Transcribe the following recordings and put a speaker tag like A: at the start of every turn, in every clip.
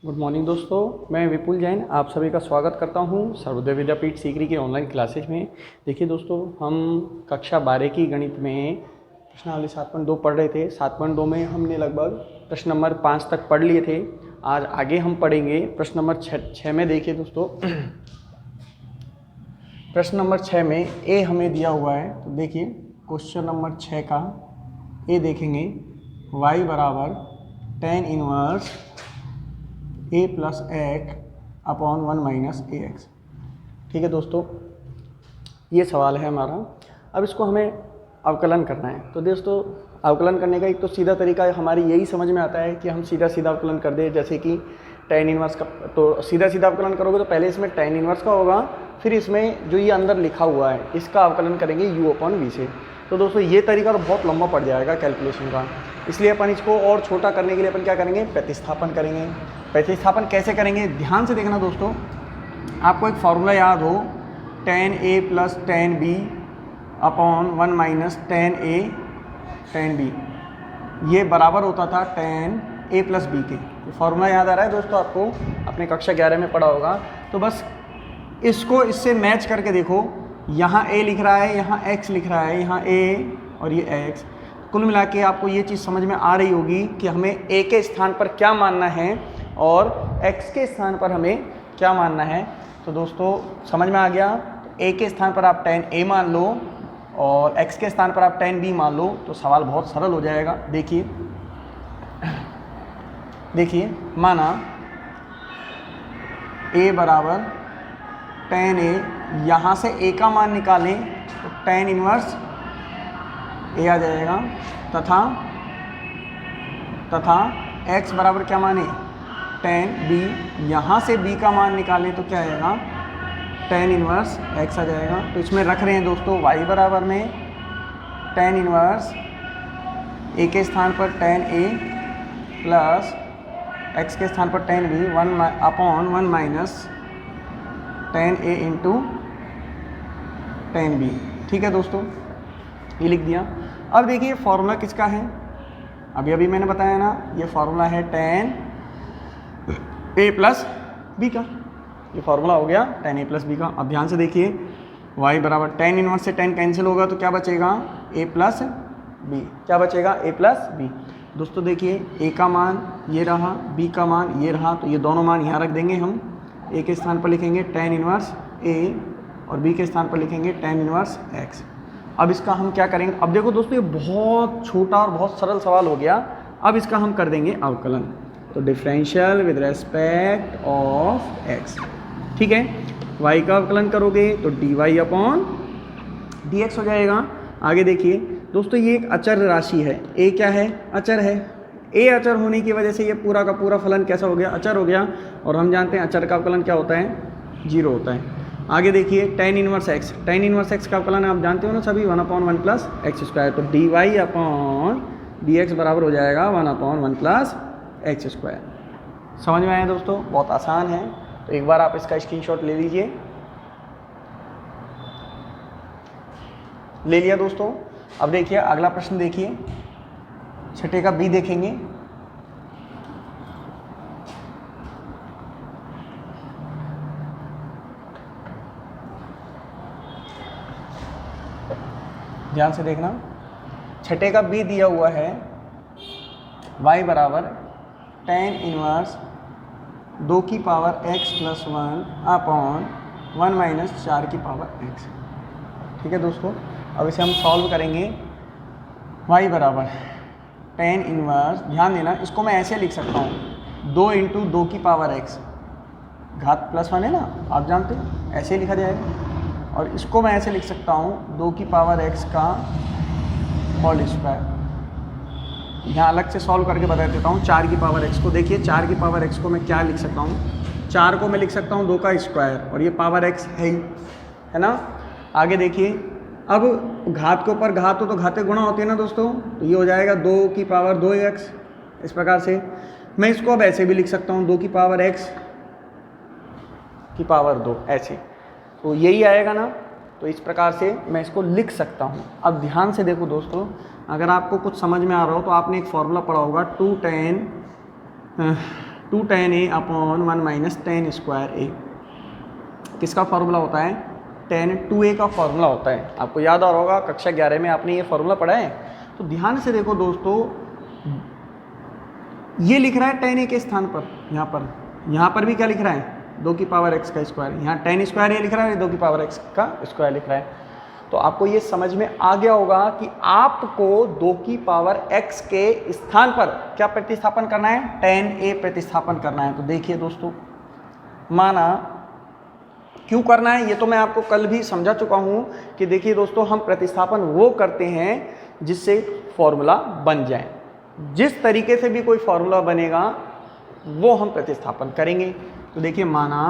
A: Good morning दोस्तों, मैं विपुल जैन आप सभी का स्वागत करता हूं सर्वोदय विद्यापीठ सीकरी की ऑनलाइन क्लासेज में। देखिए दोस्तों, हम कक्षा 12 की गणित में प्रश्नावली 7.2 पढ़ रहे थे। 7.2 में हमने लगभग प्रश्न नंबर 5 तक पढ़ लिए थे। आज आगे हम पढ़ेंगे प्रश्न नंबर 6 में। देखिए दोस्तों, प्रश्न नंबर 6 में ए हमें दिया हुआ है। तो देखिए क्वेश्चन नंबर 6 का ए देखेंगे, y बराबर tan inverse a plus x upon 1 minus A x. ठीक है दोस्तों, ये सवाल है हमारा। अब इसको हमें अवकलन करना है। तो दोस्तों, अवकलन करने का एक तो सीधा तरीका हमारी यही समझ में आता है कि हम सीधा सीधा अवकलन कर दें। जैसे कि tan इनवर्स का, तो सीधा सीधा अवकलन करोगे तो पहले इसमें tan इनवर्स का होगा, फिर इसमें जो ये अंदर लिखा हुआ है इसका अवकलन करेंगे u अपॉन v से। तो दोस्तों ये तरीका तो बहुत लंबा पड़ जाएगा कैलकुलेशन का, इसलिए अपन इसको और छोटा करने के लिए अपन क्या करेंगे, प्रतिस्थापन करेंगे। प्रतिस्थापन कैसे करेंगे, ध्यान से देखना दोस्तों। आपको एक फॉर्मूला याद हो, tan a plus tan b upon 1 minus tan a tan b, ये बराबर होता था tan a प्लस b के। फॉर्मूला याद आ रहा है दोस्तों आपको, अपने कक्षा 11 में पढ़ा होगा। तो बस इसको इससे मैच करके देखो, यहाँ a लिख रहा है, यहाँ x लिख रहा है, यहाँ a और ये x। कुल मिला के आपको ये चीज़ समझ में आ रही होगी कि हमें a के स्थान पर क्या मानना है और x के स्थान पर हमें क्या मानना है। तो दोस्तों समझ में आ गया। तो a के स्थान पर आप tan a मान लो और x के स्थान पर आप tan b मान लो, तो सवाल बहुत सरल हो जाएगा। देखिए माना a बराबर tan a, यहाँ से a का मान निकालें तो tan इनवर्स a आ जाएगा, तथा x बराबर क्या माने, tan b, यहाँ से b का मान निकालें तो क्या आएगा, tan इनवर्स x आ जाएगा। तो इसमें रख रहे हैं दोस्तों y बराबर में tan इनवर्स a के स्थान पर tan a प्लस x के स्थान पर tan b 1 upon 1 minus tan a into tan b। ठीक है दोस्तों, ये लिख दिया। अब देखिए फॉर्मूला किसका है, अभी मैंने बताया ना, ये फॉर्मूला है tan a प्लस b का। ये फॉर्मूला हो गया tan a प्लस b का। अब ध्यान से देखिए, y बराबर tan इनवर्स से tan कैंसिल होगा तो क्या बचेगा, a प्लस b। क्या बचेगा, a प्लस b। दोस्तों देखिए a का मान ये रहा, b का मान ये रहा, तो ये दोनों मान यहाँ रख देंगे हम। a के स्थान पर लिखेंगे tan इनवर्स a और b के स्थान पर लिखेंगे tan इनवर्स x। अब इसका हम क्या करेंगे, अब देखो दोस्तों ये बहुत छोटा और बहुत सरल सवाल हो गया। अब इसका हम कर देंगे अवकलन। तो differential with respect of x। ठीक है, y का अवकलन करोगे तो dy अपॉन dx हो जाएगा। आगे देखिए दोस्तों, ये एक अचर राशि है, a क्या है, अचर है। a अचर होने की वजह से ये पूरा का पूरा फलन कैसा हो गया, अचर हो गया। और हम जानते हैं अचर का अवकलन क्या होता है, 0 होता है। आगे देखिए tan inverse x, tan inverse x का अवकलन आप जानते हो ना सभी, 1 अपॉन 1 प्लस एक्स स्क्वायर। तो dy अपॉन dx बराबर हो जाएगा 1 अपॉन 1 प्लस एक्स स्क्वायर। समझ में आया दोस्तों, बहुत आसान है। तो एक बार आप इसका स्क्रीनशॉट ले लीजिए। ले लिया दोस्तों। अब देखिए अगला प्रश्न, देखिए छठे का बी देखेंगे। ध्यान से देखना, छठे का बी दिया हुआ है, y बराबर tan इनवर्स 2 की power x plus 1 upon 1 minus 4 की पावर x। ठीक है दोस्तों, अब इसे हम सॉल्व करेंगे। y बराबर tan इनवर्स, ध्यान देना, इसको मैं ऐसे लिख सकता हूँ, 2 इंटू 2 की पावर x, घात प्लस 1 है ना, आप जानते हैं, ऐसे लिखा जाएगा। और इसको मैं ऐसे लिख सकता हूँ, 2 की पावर x का होल स्क्वायर। यहाँ अलग से सॉल्व करके बता देता हूँ 4 की पावर x को। देखिए 4 की पावर x को मैं क्या लिख सकता हूँ, 4 को मैं लिख सकता हूँ 2 का स्क्वायर, और ये पावर x है ही, है ना। आगे देखिए, अब घात के ऊपर घात हो तो घाते गुणा होते हैं ना दोस्तों, तो ये हो जाएगा 2 की पावर 2x। इस प्रकार से मैं इसको अब ऐसे भी लिख सकता हूँ, 2 की पावर x की पावर 2, ऐसे। तो यही आएगा ना। तो इस प्रकार से मैं इसको लिख सकता हूँ। अब ध्यान से देखो दोस्तों, अगर आपको कुछ समझ में आ रहा हो तो आपने एक फॉर्मूला पढ़ा होगा 2 tan 2 tan a upon 1 minus tan square a। किसका फॉर्मूला होता है? tan 2a का फॉर्मूला होता है। आपको याद आ रहा होगा कक्षा 11 में आपने ये फॉर्मूला पढ़ा है। तो ध्यान से देखो दोस्तों, ये लिख रहा है tan a के स्थान पर, यहाँ पर भी क्या लिख रहा है? 2 की पावर x का स्क्वायर। यहाँ tan स्क्वायर ये लिख रहा है, 2 की पावर x का स्क्वायर लिख रहा है। तो आपको ये समझ में आ गया होगा कि आपको 2 की पावर x के स्थान पर क्या प्रतिस्थापन करना है? tan a प्रतिस्थापन करना है। तो देखिए दोस्तों, माना क्यों करना है ये तो मैं आपको कल भी समझा चुका हूं कि देखिए दोस्तों, हम प्रतिस्थापन वो करते हैं जिससे फॉर्मूला बन जाए। जिस तरीके से भी कोई फॉर्मूला बनेगा वो हम प्रतिस्थापन करेंगे। तो देखिए, माना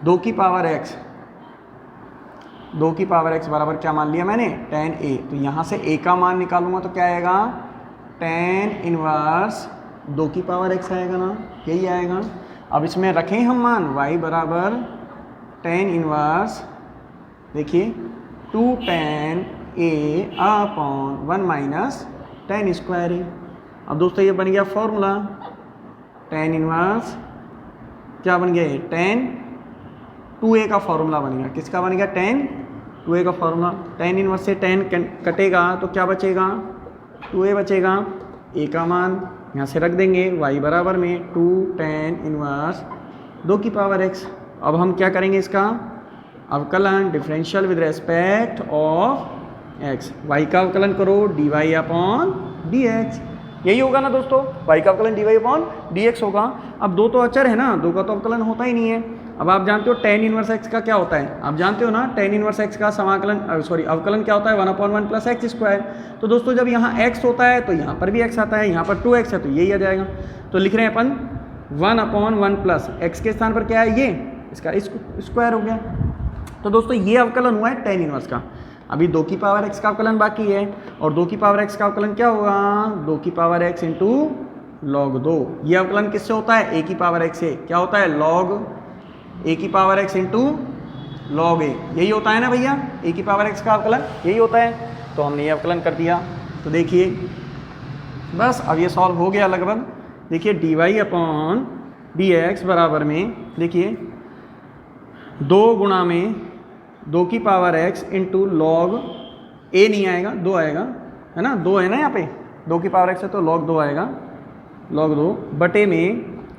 A: 2 की पावर x, 2 की पावर x बराबर क्या मान लिया मैंने? tan a। तो यहाँ से a का मान निकालूंगा तो क्या आएगा? tan इनवर्स 2 की पावर x आएगा ना, यही आएगा। अब इसमें रखें हम मान y बराबर tan इनवर्स, देखिए 2 tan a upon 1 minus tan square a। अब दोस्तों ये बन गया फॉर्मूला, tan इनवर्स क्या बन गया? tan 2a का फॉर्मूला बन गया। किसका बन गया? tan 2a का फॉर्मूला। tan इनवर्स से tan कटेगा तो क्या बचेगा? 2a बचेगा। a का मान यहाँ से रख देंगे, y बराबर में 2 tan इनवर्स 2 की पावर x। अब हम क्या करेंगे? इसका अवकलन, differential with respect of x। y का अवकलन करो dy अपॉन dx, यही होगा ना दोस्तों? y का अवकलन dy अपॉन dx होगा। अब 2 तो अचर है ना, 2 का तो अवकलन होता ही नहीं है। अब आप जानते हो tan इनवर्स x का क्या होता है? आप जानते हो ना tan इनवर्स x का समाकलन अवकलन क्या होता है? 1/1 प्लस एक्स स्क्वायर। तो दोस्तों जब यहाँ x होता है तो यहाँ पर भी x आता है, यहाँ पर 2x है तो यही आ जाएगा। तो लिख रहे हैं अपन 1/1 प्लस x के स्थान पर क्या है? ये इसका स्क्वायर हो गया। तो दोस्तों ये अवकलन हुआ है tan इनवर्स का। अभी 2 की पावर x का अवकलन बाकी है, और 2 की पावर x का अवकलन क्या होगा? 2 की पावर x इंटू log 2। ये अवकलन किससे होता है? a की पावर x से। क्या होता है? log a की power x into log a, यही होता है ना भैया? a की पावर x का अवकलन यही होता है। तो हमने ये अवकलन कर दिया। तो देखिए बस अब ये सॉल्व हो गया लगभग। देखिए dy अपॉन dx बराबर में, देखिए 2 गुणा में 2 की power x into log a नहीं आएगा, 2 आएगा, है ना? 2 है ना यहाँ पे, 2 की पावर x है तो log 2 आएगा, log 2 बटे में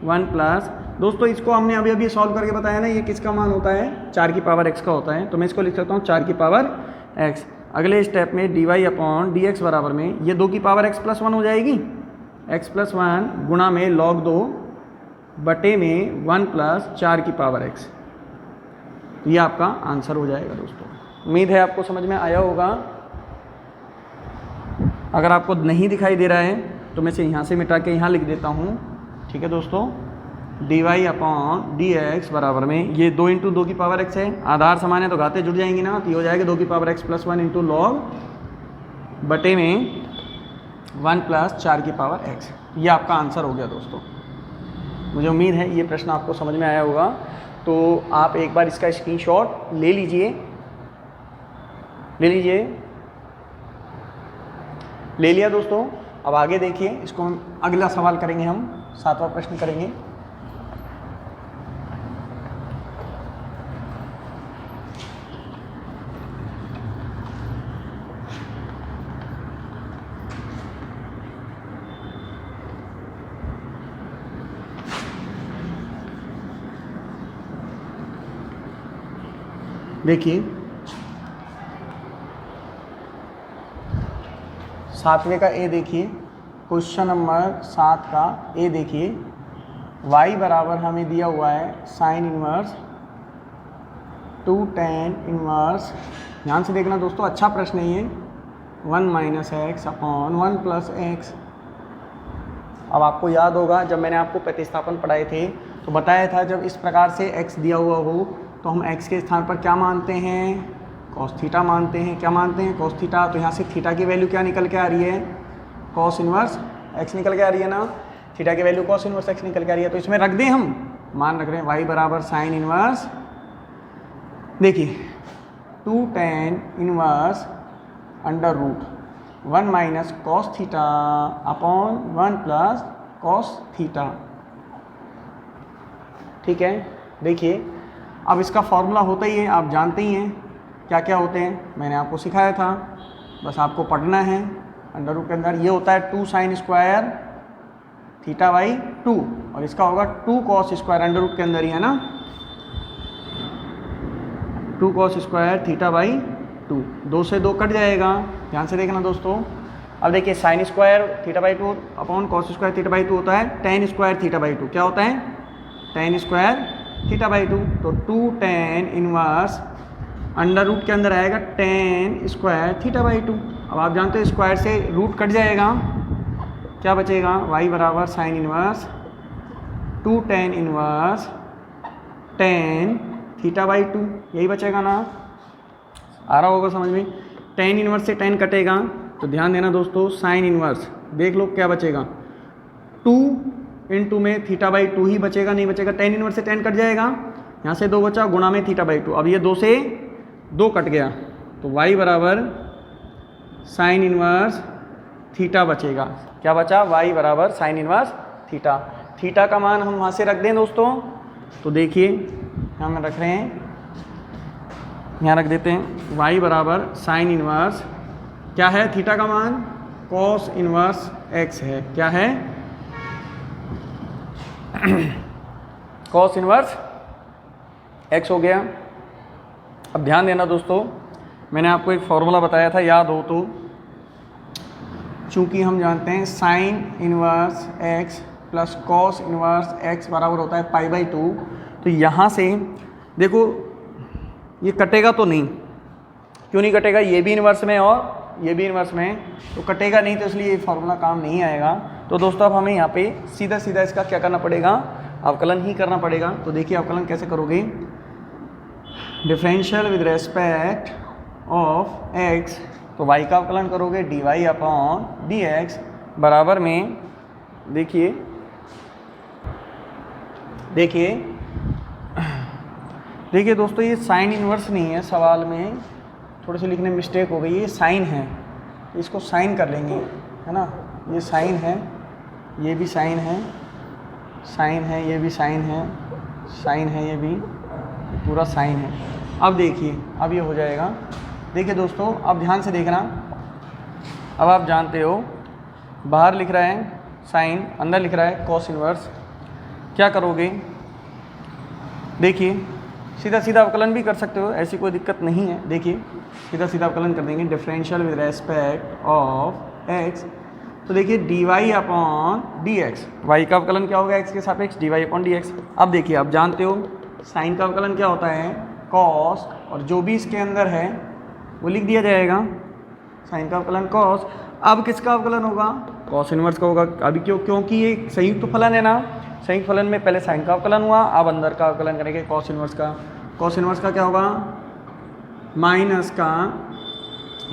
A: 1 प्लस, दोस्तों इसको हमने अभी अभी सॉल्व करके बताया ना, ये किसका मान होता है? 4 की पावर x का होता है। तो मैं इसको लिख सकता हूँ 4 की पावर x। अगले स्टेप में dy अपॉन dx बराबर में ये 2 की पावर x प्लस 1 हो जाएगी, x प्लस 1 गुणा में log 2 बटे में 1 प्लस 4 की पावर x। तो ये आपका आंसर हो जाएगा दोस्तों। उम्मीद है आपको समझ में आया होगा। अगर आपको नहीं दिखाई दे रहा है तो मैं इसे यहाँ से मिटा के यहाँ लिख देता हूँ, ठीक है दोस्तों? dy अपॉन dx बराबर में ये 2 इंटू 2 की पावर x है, आधार समान है तो घाते जुड़ जाएंगी ना, तो ये हो जाएगा 2 की power x plus 1 into log बटे में 1 प्लस 4 की पावर x। ये आपका आंसर हो गया दोस्तों। मुझे उम्मीद है ये प्रश्न आपको समझ में आया होगा। तो आप एक बार इसका स्क्रीनशॉट ले लीजिए, ले लिया दोस्तों। अब आगे देखिए, इसको हम अगला सवाल करेंगे, हम 7वां प्रश्न करेंगे। देखिए 7वें का ए देखिए, क्वेश्चन नंबर 7 का ए देखिए, y बराबर हमें दिया हुआ है साइन इनवर्स 2 tan इनवर्स, ध्यान से देखना दोस्तों, अच्छा प्रश्न है ये, 1 minus x upon 1 plus x. अब आपको याद होगा जब मैंने आपको प्रतिस्थापन पढ़ाए थे तो बताया था जब इस प्रकार से x दिया हुआ हो तो हम x के स्थान पर क्या मानते हैं? cos थीटा मानते हैं। क्या मानते हैं? cos theta. तो यहाँ से थीटा की वैल्यू क्या निकल के आ रही है? cos इनवर्स x निकल के आ रही है ना, थीटा की वैल्यू cos इनवर्स x निकल के आ रही है। तो इसमें रख दें, हम मान रख रहे हैं y बराबर साइन इनवर्स, देखिए 2 tan inverse under root 1 minus cos theta upon 1 plus cos theta. ठीक है, देखिए अब इसका फॉर्मूला होता ही है, आप जानते ही हैं क्या क्या होते हैं, मैंने आपको सिखाया था, बस आपको पढ़ना है। अंडर रूट के अंदर ये होता है 2 sin स्क्वायर थीटा बाई 2 और इसका होगा 2 cos स्क्वायर अंडर रूट के अंदर ही है ना, 2 cos स्क्वायर थीटा बाई 2। 2 से 2 कट जाएगा, ध्यान से देखना दोस्तों। अब देखिए sine square theta by 2 upon cos square theta by 2 होता है tan स्क्वायर थीटा बाई 2। क्या होता है? tan square theta by 2। तो 2 tan इनवर्स अंडर रूट के अंदर आएगा tan स्क्वायर थीटा बाई 2। अब आप जानते हो स्क्वायर से रूट कट जाएगा, क्या बचेगा? y बराबर sine inverse 2 tan inverse tan theta by 2, यही बचेगा ना, आ रहा होगा समझ में। tan इनवर्स से tan कटेगा तो ध्यान देना दोस्तों, साइन इनवर्स देख लो क्या बचेगा, 2 इंटू में थीटा बाई 2 ही बचेगा, नहीं बचेगा, tan इनवर्स से tan कट जाएगा, यहाँ से 2 बचा गुणा में थीटा बाई 2। अब ये 2 से 2 कट गया तो y बराबर साइन इनवर्स थीटा बचेगा। क्या बचा? y बराबर साइन इनवर्स थीटा। थीटा का मान हम वहाँ से रख दें दोस्तों, तो देखिए हम रख रहे हैं, यहाँ रख देते हैं y बराबर साइन इनवर्स, क्या है थीटा का मान? कॉस इनवर्स x है। क्या है? कॉस इनवर्स x हो गया। अब ध्यान देना दोस्तों, मैंने आपको एक फॉर्मूला बताया था, याद हो तो, चूंकि हम जानते हैं sine inverse x plus cos inverse x बराबर होता है पाई बाई 2। तो यहाँ से देखो ये कटेगा तो नहीं, क्यों नहीं कटेगा? ये भी इनवर्स में और ये भी इनवर्स में, तो कटेगा नहीं, तो इसलिए ये फार्मूला काम नहीं आएगा। तो दोस्तों अब हमें यहाँ पे सीधा सीधा इसका क्या करना पड़ेगा? अवकलन ही करना पड़ेगा। तो देखिए अवकलन कैसे करोगे? Differential with respect of x, तो y का अवकलन करोगे dy अपॉन dx बराबर में, देखिए देखिए देखिए दोस्तों, ये साइन इनवर्स नहीं है, सवाल में थोड़ी सी लिखने में मिस्टेक हो गई, ये साइन है, इसको साइन कर लेंगे, है ना, ये साइन है, ये भी साइन है, साइन है, ये भी साइन है, साइन है, ये भी पूरा साइन है। अब देखिए अब ये हो जाएगा। देखिए दोस्तों अब ध्यान से देखना, अब आप जानते हो बाहर लिख रहा है साइन, अंदर लिख रहा है कॉस इनवर्स, क्या करोगे? देखिए सीधा सीधा अवकलन भी कर सकते हो, ऐसी कोई दिक्कत नहीं है। देखिए सीधा सीधा अवकलन कर देंगे, differential with respect of x, तो देखिए dy अपॉन dx, y का अवकलन क्या होगा? x के सापेक्ष dy अपॉन dx। अब देखिए आप जानते हो साइन का अवकलन क्या होता है? कॉस, और जो भी इसके अंदर है वो लिख दिया जाएगा, साइन का अवकलन कॉस। अब किसका अवकलन होगा? कॉस इनवर्स का होगा। अभी क्योंकि ये संयुक्त फलन है ना, संयुक्त फलन में पहले साइन का अवकलन हुआ, अब अंदर का अवकलन करेंगे कॉस इनवर्स का। कॉस इनवर्स का क्या होगा? माइनस का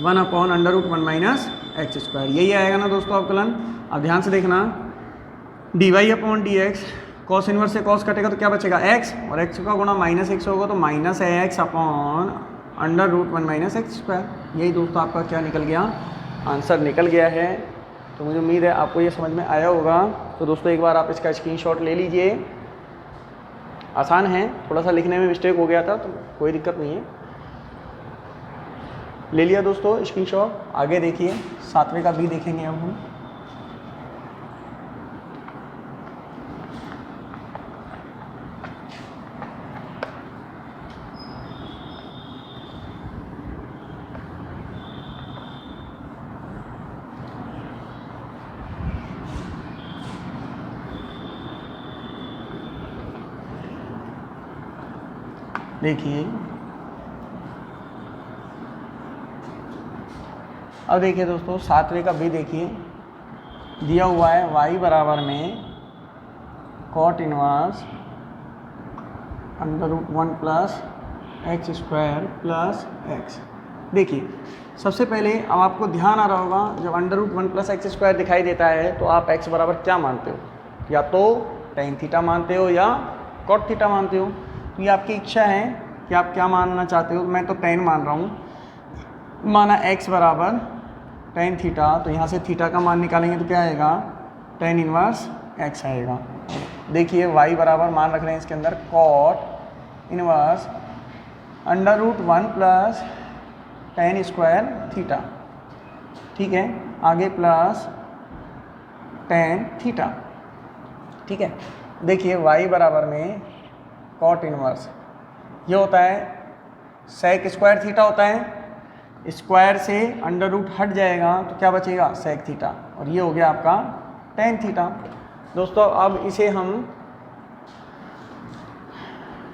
A: 1 upon under root 1 minus x square, यही आएगा ना दोस्तों अवकलन। अब ध्यान से देखना, dy upon dx, cos inverse से कॉस कटेगा तो क्या बचेगा? x, और x का गुणा माइनस एक्स होगा तो minus x upon under root 1 minus x square. यही दोस्तों आपका क्या निकल गया? आंसर निकल गया है। तो मुझे उम्मीद है आपको ये समझ में आया होगा। तो दोस्तों एक बार आप इसका स्क्रीनशॉट ले लीजिए, आसान है, थोड़ा सा लिखने में मिस्टेक हो गया था तो कोई दिक्कत नहीं है, ले लिया दोस्तों स्क्रीनशॉट। आगे देखिए 7वें का भी देखेंगे अब हम। देखिए अब देखिए दोस्तों 7वें का भी देखिए, दिया हुआ है y बराबर में cot inverse under root 1 plus x square plus x. देखिए सबसे पहले अब आपको ध्यान आ रहा होगा, जब under root 1 plus x square दिखाई देता है तो आप x बराबर क्या मानते हो? या तो tan थीटा मानते हो या कॉट थीटा मानते हो। तो ये आपकी इच्छा है कि आप क्या मानना चाहते हो। मैं तो tan मान रहा हूँ, माना x बराबर tan थीटा, तो यहाँ से थीटा का मान निकालेंगे तो क्या आएगा? tan इनवर्स x आएगा। देखिए y बराबर मान रख रहे हैं इसके अंदर cot inverse √1 plus tan square theta, ठीक है, आगे प्लस tan थीटा, ठीक है। देखिए y बराबर में कॉट इनवर्स ये होता है sec स्क्वायर थीटा होता है, स्क्वायर से √ हट जाएगा तो क्या बचेगा sec थीटा, और ये हो गया आपका tan थीटा। दोस्तों अब इसे हम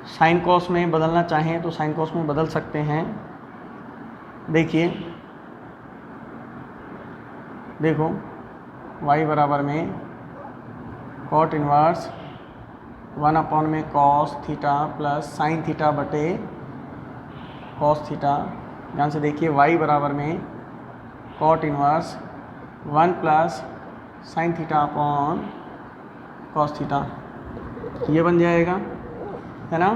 A: साइन कॉस में बदलना चाहें तो साइन कॉस में बदल सकते हैं। देखिए देखो y बराबर में कॉट इनवर्स 1 में cos theta plus sine theta बटे कॉस थीटा। ध्यान से देखिए y बराबर में cot inverse 1 plus sine theta upon cos theta, ये बन जाएगा, है ना।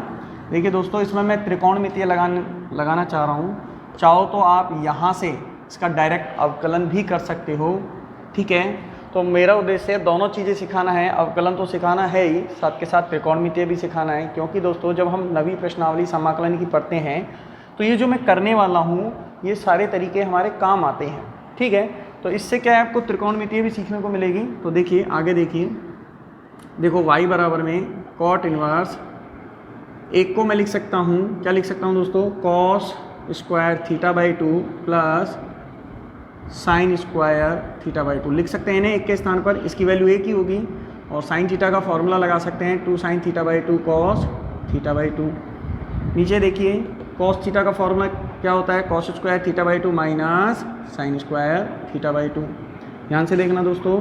A: देखिए दोस्तों इसमें मैं त्रिकोणमितीय लगाना चाह रहा हूँ। चाहो तो आप यहाँ से इसका डायरेक्ट अवकलन भी कर सकते हो, ठीक है। तो मेरा उद्देश्य दोनों चीज़ें सिखाना है, अवकलन तो सिखाना है ही, साथ के साथ त्रिकोणमितीय भी सिखाना है, क्योंकि दोस्तों जब हम नवी प्रश्नावली समाकलन की पढ़ते हैं तो ये जो मैं करने वाला हूँ ये सारे तरीके हमारे काम आते हैं, ठीक है। तो इससे क्या है आपको त्रिकोणमितीय भी सीखने को मिलेगी। तो देखिए आगे देखिए, देखो y बराबर में कॉट इनवर्स, एक को मैं लिख सकता हूँ, क्या लिख सकता हूँ दोस्तों, cos square theta by 2 plus sine square theta by 2 लिख सकते हैं ना, एक के स्थान पर इसकी वैल्यू एक ही होगी, और साइन थीटा का फॉर्मूला लगा सकते हैं 2 sign theta by 2 cos theta by 2। नीचे देखिए कॉस थीटा का फॉर्मूला क्या होता है, cos square theta by 2 minus sine square theta by 2। ध्यान से देखना दोस्तों,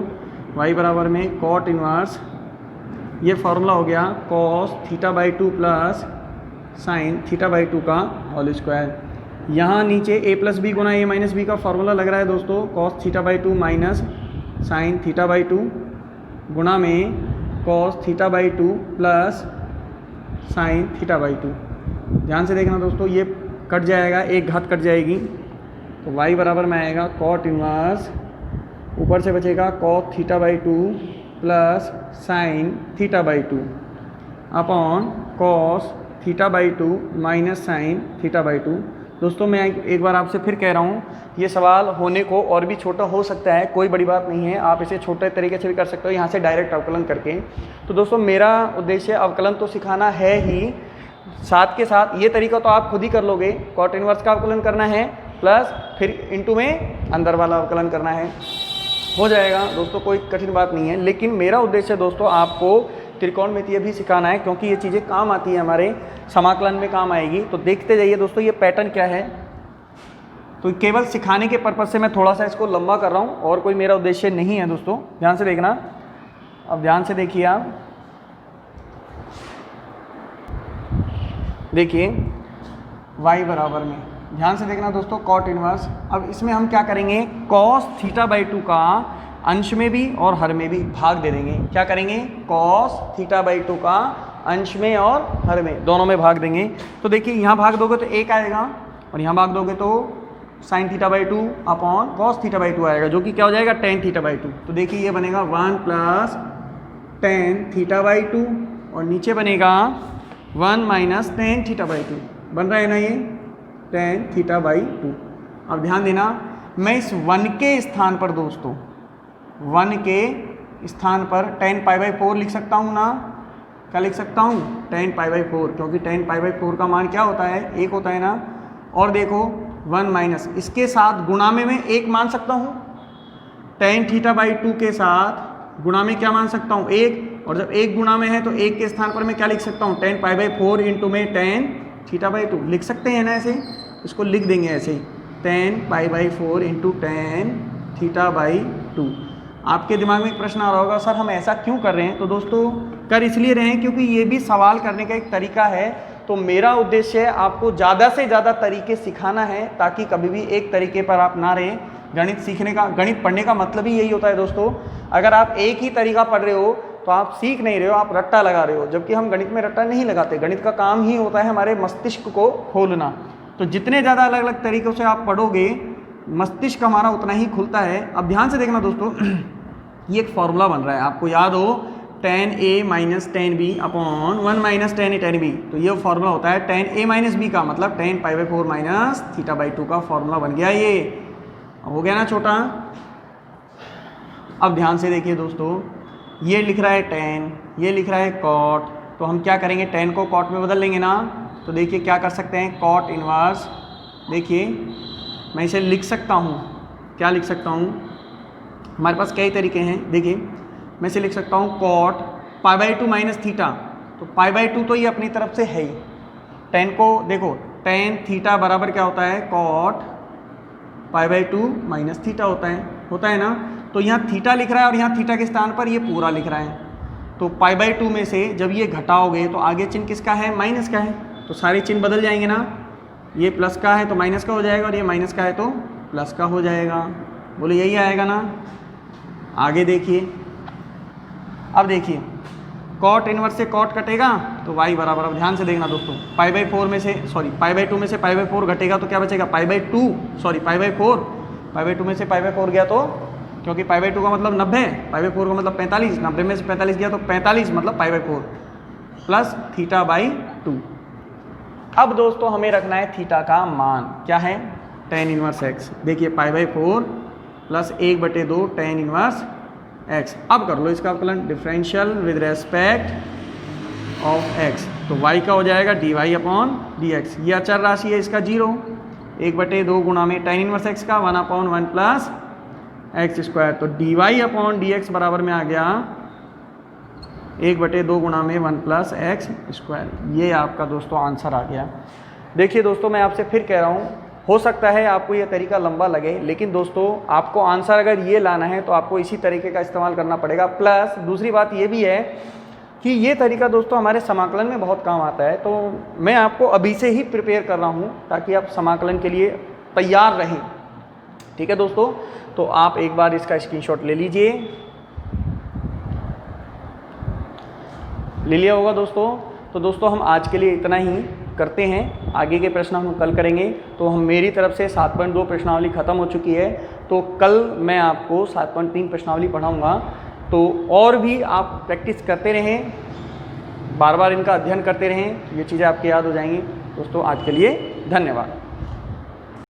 A: y बराबर में कॉट इनवर्स, ये फॉर्मूला हो गया cos theta by 2 plus sine theta by 2 का होल स्क्वायर। यहाँ नीचे a प्लस बी गुना a माइनस बी का फॉर्मूला लग रहा है दोस्तों, cos theta by 2 minus sine theta by 2 गुना में cos theta by 2 plus sine theta by 2। ध्यान से देखना दोस्तों, ये कट जाएगा, एक घात कट जाएगी, तो y बराबर में आएगा कॉट इनवर्स, ऊपर से बचेगा cos theta by 2 plus sine theta by 2 upon cos theta by 2 minus sine theta by 2। दोस्तों मैं एक बार आपसे फिर कह रहा हूँ, ये सवाल होने को और भी छोटा हो सकता है, कोई बड़ी बात नहीं है, आप इसे छोटे तरीके से भी कर सकते हो, यहाँ से डायरेक्ट अवकलन करके। तो दोस्तों मेरा उद्देश्य अवकलन तो सिखाना है ही, साथ के साथ ये तरीका तो आप खुद ही कर लोगे, कॉट इनवर्स का अवकलन करना है प्लस फिर इनटू में अंदर वाला अवकलन करना है, हो जाएगा दोस्तों, कोई कठिन बात नहीं है। लेकिन मेरा उद्देश्य दोस्तों आपको त्रिकोणमितीय भी सिखाना है, क्योंकि ये चीज़ें काम आती है, हमारे समाकलन में काम आएगी। तो देखते जाइए दोस्तों ये पैटर्न क्या है। तो केवल सिखाने के पर्पज़ से मैं थोड़ा सा इसको लंबा कर रहा हूँ, और कोई मेरा उद्देश्य नहीं है दोस्तों, ध्यान से देखना। अब ध्यान से देखिए आप, देखिए y बराबर में, ध्यान से देखना दोस्तों, कॉट इनवर्स। अब इसमें हम क्या करेंगे, कॉस थीटा बाई 2 का अंश में भी और हर में भी भाग दे देंगे। क्या करेंगे, कॉस थीटा बाई 2 का अंश में और हर में, दोनों में भाग देंगे। तो देखिए यहाँ भाग दोगे तो 1 आएगा, और यहाँ भाग दोगे तो sign theta by 2 upon cos theta by 2 आएगा, जो कि क्या हो जाएगा, टेन थीटा बाई 2। तो देखिए ये बनेगा 1 प्लस टेन थीटा बाई 2, और नीचे बनेगा 1 माइनस टेन थीटा बाई 2, बन रहा है ना ये टेन थीटा बाई 2। अब ध्यान देना, मैं इस 1 के स्थान पर दोस्तों, 1 के स्थान पर टेन पाई बाई 4 लिख सकता हूँ ना, क्या लिख सकता हूँ, टेन पाई बाई 4, क्योंकि टेन पाई बाई 4 का मान क्या होता है, 1 होता है ना। और देखो 1 माइनस, इसके साथ गुणा में मैं 1 मान सकता हूँ, टेन थीटा बाई 2 के साथ गुणा में क्या मान सकता हूँ, 1, और जब 1 गुणा में है तो 1 के स्थान पर मैं क्या लिख सकता हूँ, टेन पाई बाई 4 इंटू में टेन थीटा बाई 2 लिख सकते हैं ना, ऐसे इसको लिख देंगे ऐसे ही, ten pi by 4 into ten theta by 2। आपके दिमाग में एक प्रश्न आ रहा होगा, सर हम ऐसा क्यों कर रहे हैं। तो दोस्तों कर इसलिए रहे हैं क्योंकि ये भी सवाल करने का एक तरीका है। तो मेरा उद्देश्य है आपको ज़्यादा से ज़्यादा तरीके सिखाना है, ताकि कभी भी एक तरीके पर आप ना रहें। गणित सीखने का, गणित पढ़ने का मतलब ही यही होता है दोस्तों। अगर आप एक ही तरीका पढ़ रहे हो तो आप सीख नहीं रहे हो, आप रट्टा लगा रहे हो, जबकि हम गणित में रट्टा नहीं लगाते। गणित का काम ही होता है हमारे मस्तिष्क को खोलना। तो जितने ज़्यादा अलग अलग तरीक़ों से आप पढ़ोगे, मस्तिष्क हमारा उतना ही खुलता है। अब ध्यान से देखना दोस्तों, ये एक फॉर्मूला बन रहा है, आपको याद हो tan a minus tan b upon 1 minus tan a tan b। तो ये फॉर्मूला होता है tan a माइनस बी का, मतलब tan pi by 4 minus theta by 2 का फॉर्मूला बन गया ये। हो गया ना छोटा। अब ध्यान से देखिए दोस्तों, ये लिख रहा है tan, ये लिख रहा है cot, तो हम क्या करेंगे, tan को cot में बदल लेंगे ना। तो देखिए क्या कर सकते हैं, cot इनवर्स, देखिए मैं इसे लिख सकता हूँ, क्या लिख सकता हूँ, हमारे पास कई तरीके हैं। देखिए मैं इसे लिख सकता हूँ cot pi by 2 minus theta, तो पाई बाई 2 तो ये अपनी तरफ से है ही। tan को देखो, tan थीटा बराबर क्या होता है, cot pi by 2 minus theta होता है ना। तो यहाँ थीटा लिख रहा है और यहाँ थीटा के स्थान पर ये पूरा लिख रहा है। तो पाई बाई 2 में से जब ये घटाओगे तो आगे चिन्ह किसका है, माइनस का है, तो सारे चिन्ह बदल जाएंगे ना। ये प्लस का है तो माइनस का हो जाएगा और ये माइनस का है तो प्लस का हो जाएगा। बोले यही आएगा ना। आगे देखिए, अब देखिए cot इनवर्स से cot कटेगा तो y बराबर, अब ध्यान से देखना दोस्तों, पाई बाई 4 में से पाई बाई 2 में से पाई बाई 4 घटेगा तो क्या बचेगा, पाई बाई 4, पाई बाई 2 में से पाई बाई 4 गया तो, क्योंकि पाई बाई 2 का मतलब 90, पाई बाई 4 का मतलब 45, 90 में से 45 गया तो 45 मतलब पाई बाई 4 प्लस थीटा बाई 2। अब दोस्तों हमें रखना है थीटा का मान, क्या है, tan इनवर्स x। देखिए पाई by 4 plus 1/2 tan inverse x। अब कर लो इसका अवकलन, differential with respect of x, तो y का हो जाएगा dy अपॉन dx। ये अचर राशि है इसका 0, 1/2 गुणा में tan इनवर्स x का 1/1 प्लस एक्स स्क्वायर, तो dy अपॉन dx बराबर में आ गया 1/2 गुणा में 1 प्लस एक्स स्क्वायर। ये आपका दोस्तों आंसर आ गया। देखिए दोस्तों मैं आपसे फिर कह रहा हूँ, हो सकता है आपको ये तरीका लंबा लगे, लेकिन दोस्तों आपको आंसर अगर ये लाना है तो आपको इसी तरीके का इस्तेमाल करना पड़ेगा। प्लस दूसरी बात ये भी है कि ये तरीका दोस्तों हमारे समाकलन में बहुत काम आता है, तो मैं आपको अभी से ही प्रिपेयर कर रहा हूँ ताकि आप समाकलन के लिए तैयार रहें। ठीक है दोस्तों, तो आप एक बार इसका स्क्रीनशॉट ले लीजिए, ले लिया होगा दोस्तों। तो दोस्तों हम आज के लिए इतना ही करते हैं, आगे के प्रश्न हम कल करेंगे। तो हम मेरी तरफ से 7.2 प्रश्नावली ख़त्म हो चुकी है, तो कल मैं आपको 7.3 प्रश्नावली पढ़ाऊँगा। तो और भी आप प्रैक्टिस करते रहें, बार बार इनका अध्ययन करते रहें, ये चीज़ें आपके याद हो जाएंगी। दोस्तों आज के लिए धन्यवाद।